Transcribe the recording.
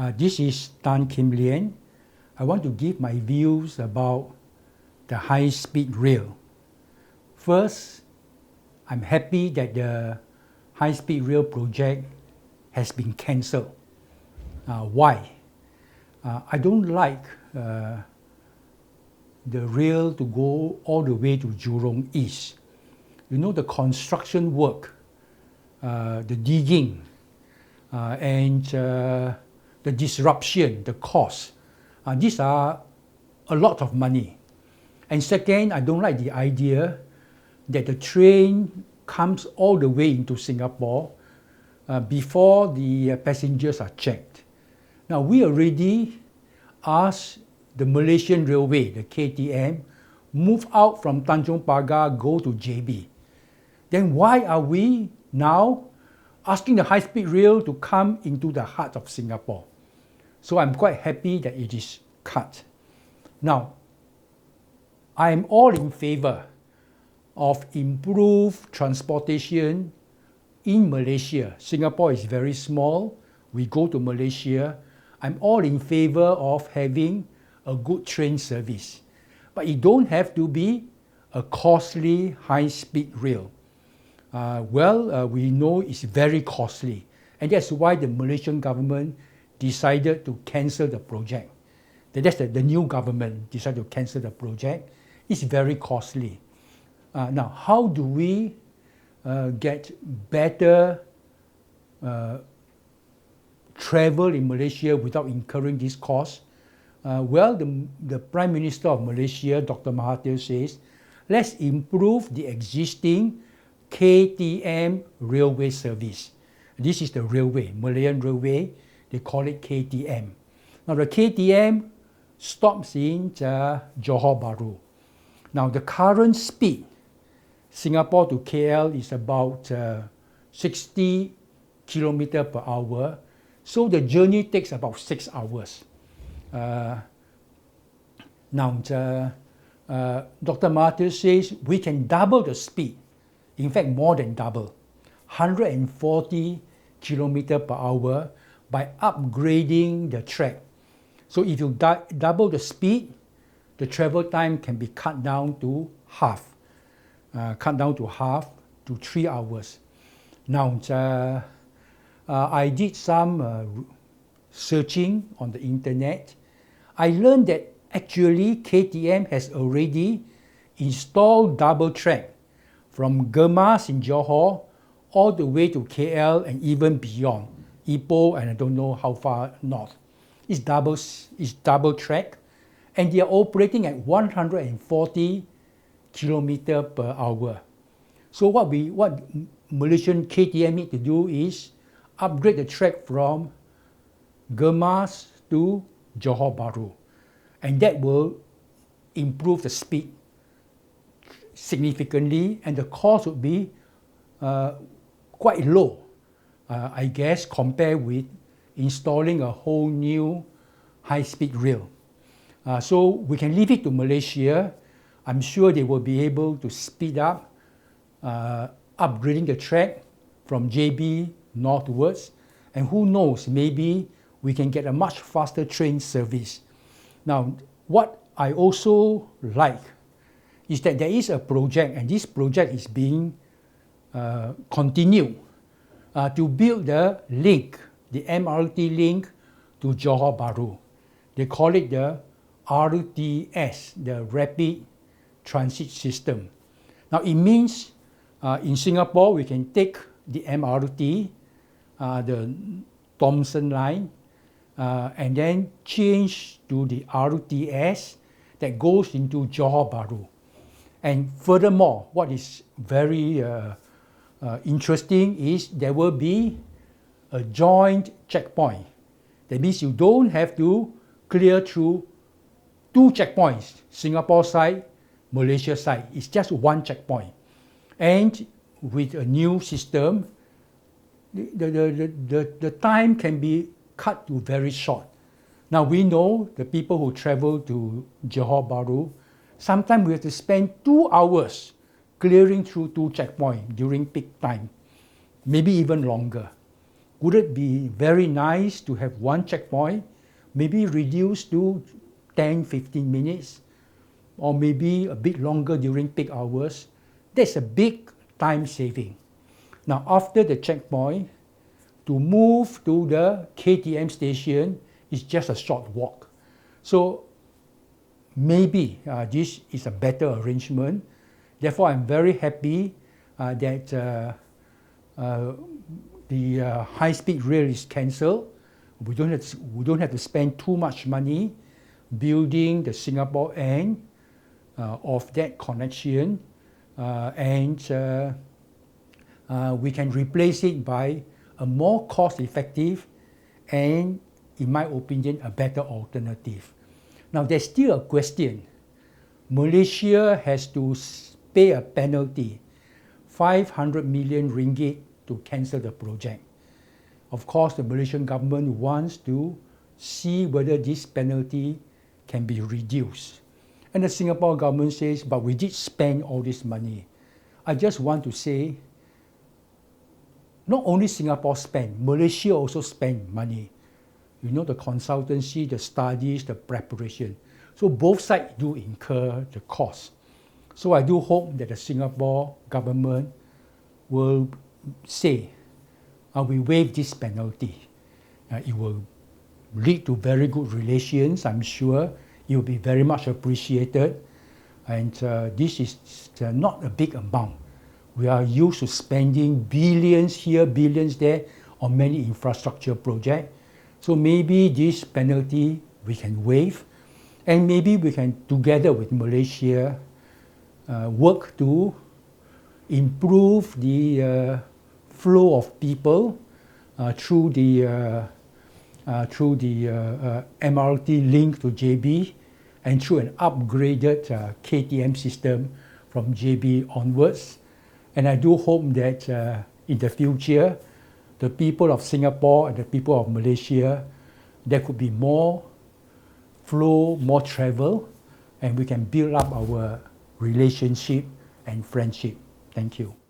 This is Kin Lian. I want to give my views about the high-speed rail. First, I'm happy that the high-speed rail project has been cancelled. Why? I don't like the rail to go all the way to Jurong East. You know, the construction work, the digging, and the disruption, the cost. These are a lot of money. And second, I don't like the idea that the train comes all the way into Singapore before the passengers are checked. Now, we already asked the Malaysian Railway, the KTM, move out from Tanjong Pagar, go to JB. Then why are we now asking the high-speed rail to come into the heart of Singapore? So I'm quite happy that it is cut. Now, I am all in favor of improved transportation in Malaysia. Singapore is very small. We go to Malaysia. I'm all in favor of having a good train service. But it don't have to be a costly high-speed rail. We know it's very costly. And that's why the Malaysian government decided to cancel the project. That's the new government decided to cancel the project. It's very costly. Now, how do we get better travel in Malaysia without incurring this cost? The Prime Minister of Malaysia, Dr. Mahathir, says, let's improve the existing KTM railway service. This is the railway, Malayan Railway. They call it KTM. Now, the KTM stops in Johor Bahru. Now, the current speed, Singapore to KL, is about 60 kilometers per hour. So the journey takes about 6 hours. Dr. Mahathir says we can double the speed. In fact, more than double, 140 kilometers per hour by upgrading the track. So if you double the speed, the travel time can be cut down to half, to 3 hours. Now, I did some searching on the internet. I learned that actually KTM has already installed double track from Gemas in Johor all the way to KL and even beyond, Ipoh, and I don't know how far north. It's double track, and they are operating at 140 kilometers per hour. So what Malaysian KTM need to do is upgrade the track from Gemas to Johor Bahru, and that will improve the speed significantly, and the cost would be quite low, I guess, compared with installing a whole new high-speed rail. So we can leave it to Malaysia. I'm sure they will be able to speed up upgrading the track from JB northwards, and who knows, maybe we can get a much faster train service. Now, what I also like is that there is a project, and this project is being continued to build the link, the MRT link to Johor Bahru. They call it the RTS, the Rapid Transit System. Now, it means in Singapore, we can take the MRT, the Thomson line, and then change to the RTS that goes into Johor Bahru. And furthermore, what is very interesting is there will be a joint checkpoint. That means you don't have to clear through 2 checkpoints, Singapore side, Malaysia side. It's just 1 checkpoint. And with a new system, the time can be cut to very short. Now, we know the people who travel to Johor Bahru, sometimes we have to spend 2 hours clearing through 2 checkpoints during peak time, maybe even longer. would it be very nice to have one checkpoint, maybe reduced to 10-15 minutes, or maybe a bit longer during peak hours? That's a big time saving. Now, after the checkpoint, to move to the KTM station is just a short walk. So maybe this is a better arrangement. Therefore, I'm very happy that the high-speed rail is cancelled. We don't have to spend too much money building the Singapore end of that connection, and we can replace it by a more cost-effective and, in my opinion, a better alternative. Now, there's still a question. Malaysia has to pay a penalty, 500 million ringgit, to cancel the project. Of course, the Malaysian government wants to see whether this penalty can be reduced. And the Singapore government says, but we did spend all this money. I just want to say, not only Singapore spent, Malaysia also spent money. You know, the consultancy, the studies, the preparation. So both sides do incur the cost. So I do hope that the Singapore government will say, we waive this penalty. It will lead to very good relations, I'm sure. It will be very much appreciated. And this is not a big amount. We are used to spending billions here, billions there on many infrastructure projects. So maybe this penalty we can waive, and maybe we can, together with Malaysia, work to improve the flow of people through the MRT link to JB, and through an upgraded KTM system from JB onwards. And I do hope that in the future, the people of Singapore and the people of Malaysia, there could be more flow, more travel, and we can build up our relationship and friendship. Thank you.